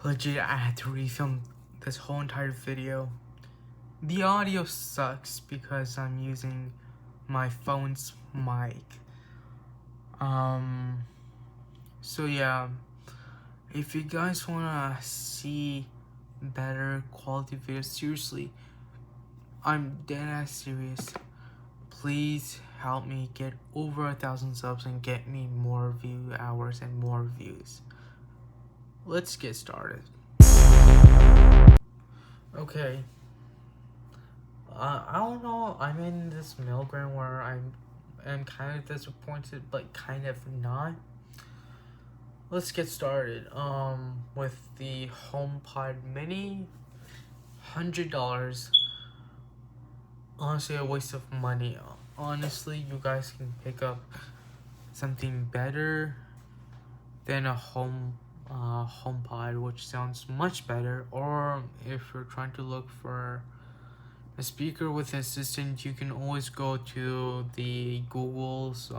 Legit, I had to refilm this whole entire video. The audio sucks because I'm using my phone's mic. So yeah, if you guys wanna see better quality videos, seriously, I'm dead ass serious. Please help me get over 1,000 subs and get me more view hours and more views. Let's get started. Okay. I don't know. I'm in this middle ground where I'm kind of disappointed, but kind of not. Let's get started. With the HomePod Mini, $100. Honestly, a waste of money. Honestly, you guys can pick up something better than a HomePod, which sounds much better. Or if you're trying to look for a speaker with an assistant, you can always go to the Google's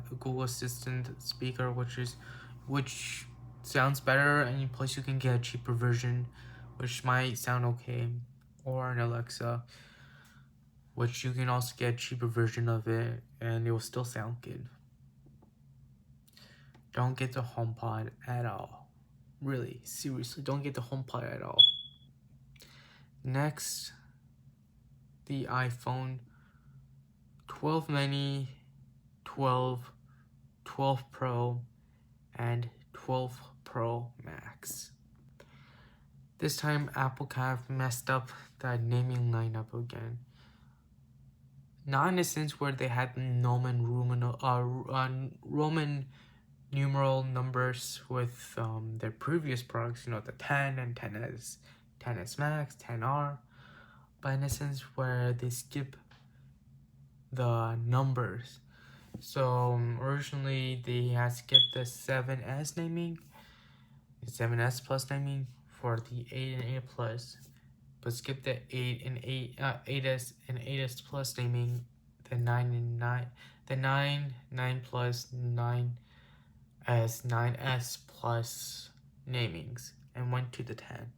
Google Assistant speaker, which sounds better, and plus you can get a cheaper version, which might sound okay, or an Alexa, which you can also get a cheaper version of it, and it will still sound good. Don't get the HomePod at all. Really, seriously, don't get the HomePod at all. Next, the iPhone 12 mini, 12, 12 Pro, and 12 Pro Max. This time Apple kind of messed up that naming lineup again. Not in a sense where they had Roman numeral numbers with their previous products, the 10 and 10s, 10s Max, 10R, but in a sense where they skip the numbers. So originally they had skipped the 7S naming, the 7S Plus naming for the 8 and 8 Plus, but skipped the 8 and 8S and 8S Plus naming, the 9 and 9, the 9 Plus, 9S, 9S Plus namings, and went to the 10.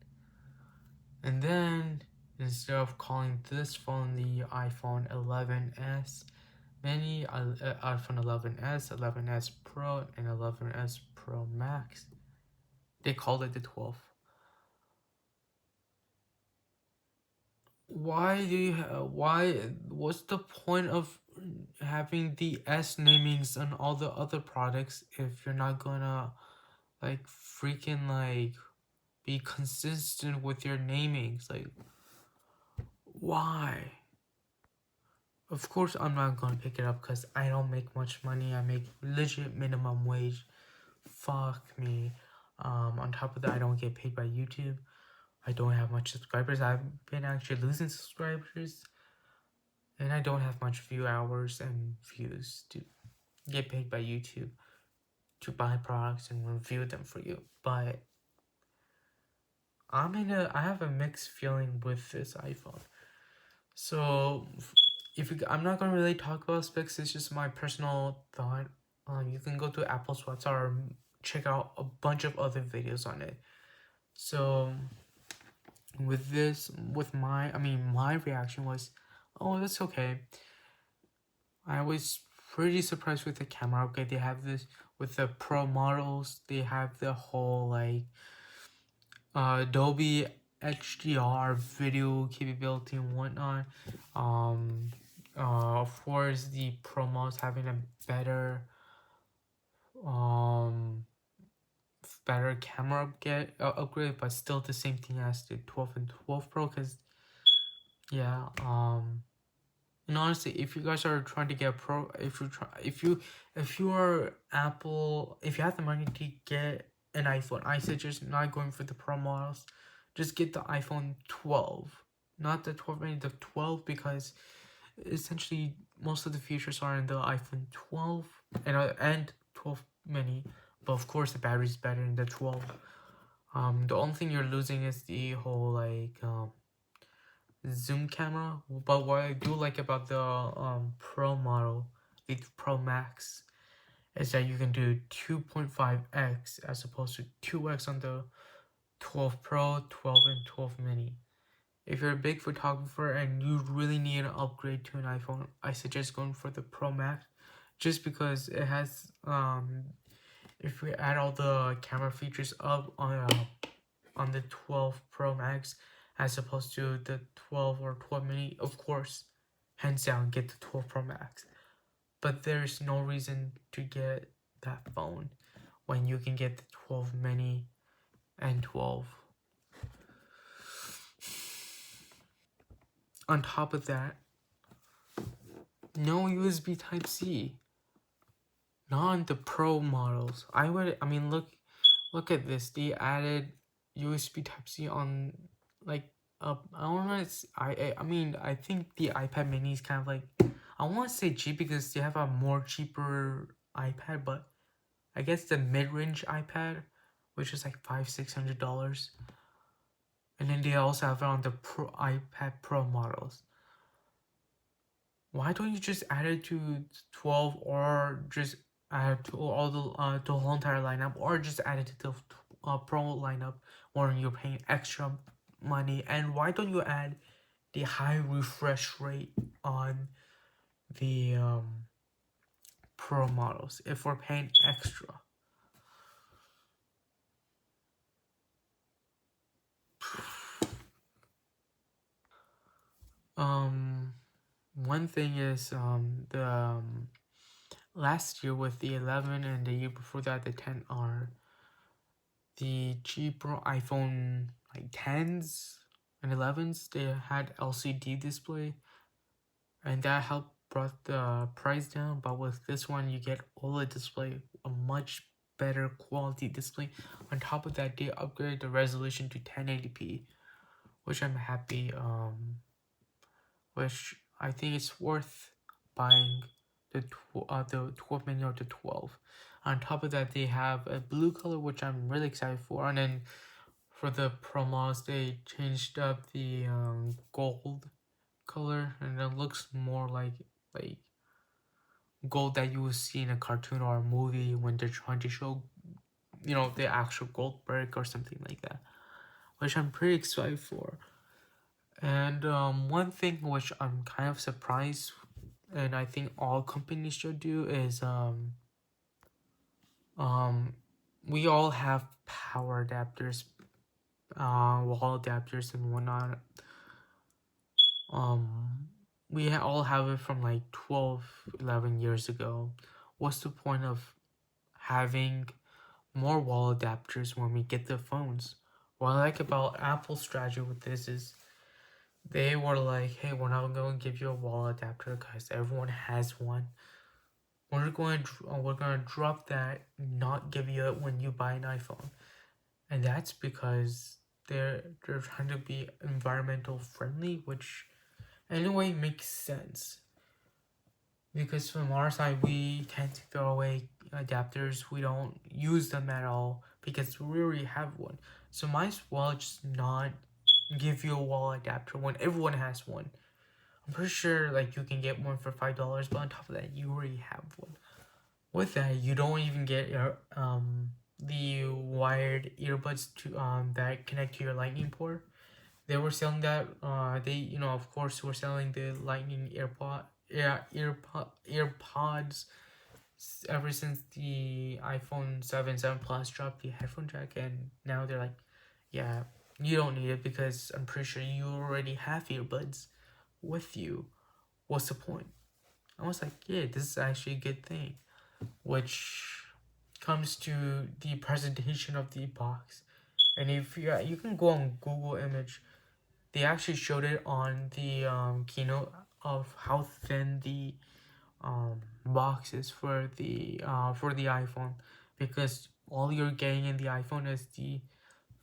And then instead of calling this phone the iPhone 11s Mini, iPhone 11s, 11s Pro, and 11s Pro Max, they called it the 12. What's the point of having the S namings on all the other products if you're not gonna freaking be consistent with your namings? Why? Of course I'm not gonna pick it up because I don't make much money. I make legit minimum wage. Fuck me. On top of that, I don't get paid by YouTube. I don't have much subscribers. I've been actually losing subscribers, and I don't have much view hours and views to get paid by YouTube to buy products and review them for you. But I have a mixed feeling with this iPhone. So I'm not gonna really talk about specs. It's just my personal thought. You can go to Apple's website or check out a bunch of other videos on it. So my reaction was, oh, that's okay. I was pretty surprised with the camera. Okay, they have this with the Pro models. They have the whole Adobe HDR video capability and whatnot. Of course, the Pro models having a better camera upgrade, but still the same thing as the 12 and 12 Pro. Cause yeah, and honestly, if you guys are trying to get Pro, if you are Apple, if you have the money to get an iPhone, I suggest not going for the Pro models. Just get the iPhone 12, not the 12 mini, the 12, because essentially most of the features are in the iPhone 12 and 12 mini, but of course the battery is better in the 12. The only thing you're losing is the whole zoom camera, but what I do like about the Pro model, the Pro Max, is that you can do 2.5x as opposed to 2x on the 12 Pro, 12, and 12 mini. If you're a big photographer and you really need an upgrade to an iPhone, I suggest going for the Pro Max, just because it has if we add all the camera features up on the 12 Pro Max as opposed to the 12 or 12 mini, of course, hands down, get the 12 Pro Max. But there's no reason to get that phone when you can get the 12 mini and 12. On top of that, no USB Type C. Not on the Pro models. I mean, look at this. They added USB Type C on like I don't know. I mean, I think the iPad Mini is kind of like, I want to say cheap because they have a more cheaper iPad, but I guess the mid-range iPad, which is like $500-600, and then they also have it on the iPad Pro models. Why don't you just add it to 12, or just add to all the whole entire lineup, or just add it to the Pro lineup when you're paying extra money? And why don't you add the high refresh rate on the Pro models if we're paying extra? Um, One thing is the last year with the 11 and the year before that the 10R, the cheaper iPhone like 10s and 11s, they had LCD display, and that helped brought the price down. But with this one, you get OLED display, a much better quality display. On top of that, they upgraded the resolution to 1080p, which I'm happy. Which I think it's worth buying the 12 mini or the 12. On top of that, they have a blue color, which I'm really excited for, and then for the promos, they changed up the gold color, and it looks more like gold that you would see in a cartoon or a movie when they're trying to show, the actual gold brick or something like that, which I'm pretty excited for. And one thing which I'm kind of surprised, and I think all companies should do, is um we all have power adapters, wall adapters and whatnot. Um, we all have it from like 12, 11 years ago. What's the point of having more wall adapters when we get the phones? What I like about Apple's strategy with this is they were like, hey, we're not going to give you a wall adapter because everyone has one. We're going to drop that, not give you it when you buy an iPhone. And that's because they're trying to be environmental friendly, which anyway makes sense. Because from our side, we tend to throw away adapters. We don't use them at all because we already have one. So might as well just not give you a wall adapter when everyone has one. I'm pretty sure like you can get one for $5, but on top of that, you already have one. With that, you don't even get your the wired earbuds to that connect to your lightning port. They were selling that they of course were selling the lightning earpods ever since the iPhone 7 Plus dropped the headphone jack, and now they're like, yeah, you don't need it because I'm pretty sure you already have earbuds with you. What's the point? I was like, yeah, this is actually a good thing. Which comes to the presentation of the box. And if you can go on Google Image, they actually showed it on the keynote of how thin the box is for the iPhone, because all you're getting in the iPhone is the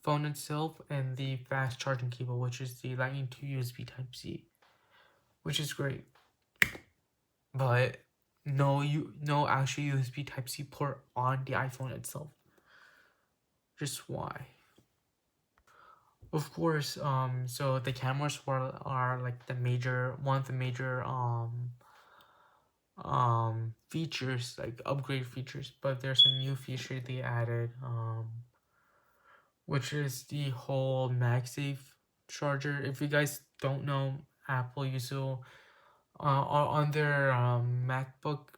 phone itself and the fast charging cable, which is the Lightning to USB Type C, which is great. But no actual USB Type C port on the iPhone itself. Just why? Of course, so the cameras are like one of the major features, like upgrade features, but there's a new feature they added, which is the whole MagSafe charger. If you guys don't know, Apple used to on their MacBook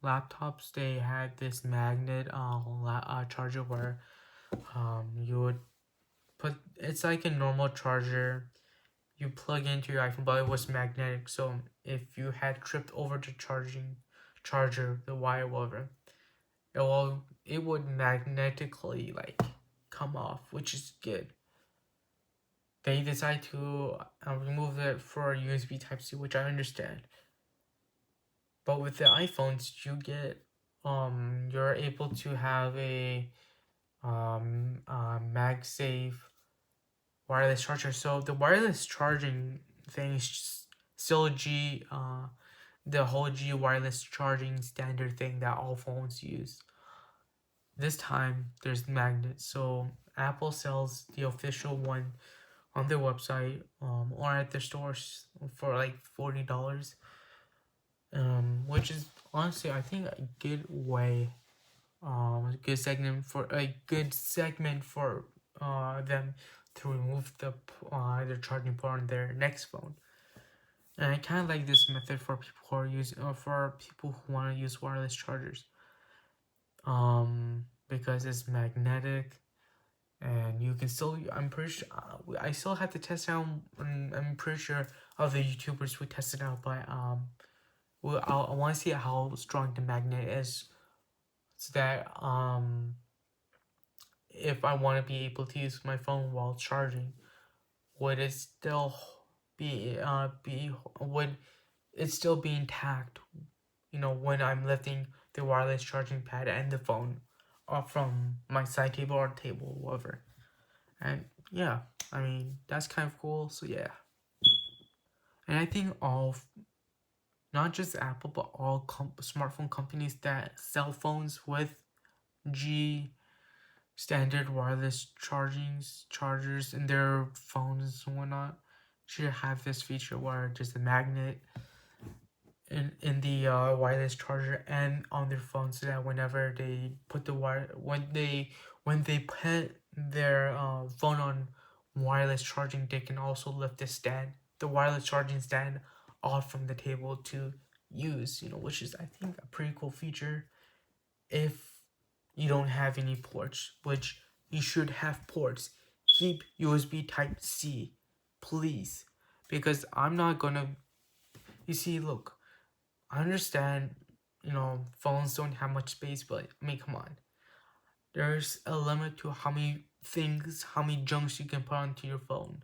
laptops, they had this magnet charger where you would put, it's like a normal charger you plug into your iPhone, but it was magnetic. So if you had tripped over the charger, the wire, whatever, it would magnetically like come off, which is good. They decide to remove it for USB Type C, which I understand. But with the iPhones, you're able to have a MagSafe wireless charger. So the wireless charging thing is still the whole G wireless charging standard thing that all phones use. This time there's magnets. So Apple sells the official one on their website or at their stores for like $40, which is honestly I think a good way, a good segment for them to remove the charging port on their next phone. And I kind of like this method for people who are using, for people who want to use wireless chargers, because it's magnetic and you can still. I'm pretty sure I still have to test it out. I'm pretty sure other YouTubers who tested out, but I want to see how strong the magnet is, so that if I want to be able to use my phone while charging, would it still be would it still be intact? When I'm lifting the wireless charging pad and the phone off from my side table or table, whatever. And yeah, I mean that's kind of cool. So yeah, and I think not just Apple but all smartphone companies that sell phones with G standard wireless chargers in their phones and whatnot should have this feature where just a magnet in the wireless charger and on their phone, so that whenever they put the wire when they put their phone on wireless charging, they can also lift the wireless charging stand off from the table to use, which is I think a pretty cool feature if you don't have any ports, which you should have ports. Keep USB Type C, please, because I'm not gonna. You see, look, I understand, phones don't have much space, but I mean, come on. There's a limit to how many junks you can put onto your phone.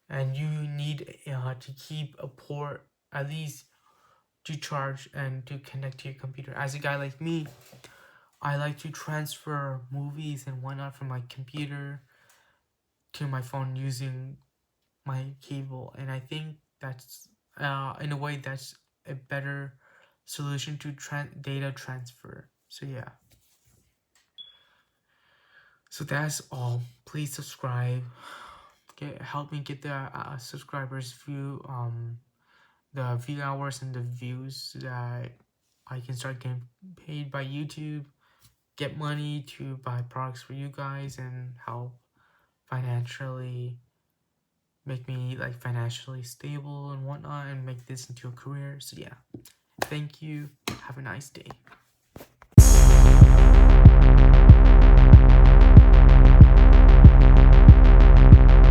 And you need to keep a port at least to charge and to connect to your computer. As a guy like me, I like to transfer movies and whatnot from my computer to my phone using my cable. And I think that's, in a way, that's a better solution to data transfer. So yeah. So that's all. Please subscribe. Help me get the subscribers the view hours and the views, so that I can start getting paid by YouTube, get money to buy products for you guys, and help financially make me like financially stable and whatnot, and make this into a career. So yeah, thank you. Have a nice day.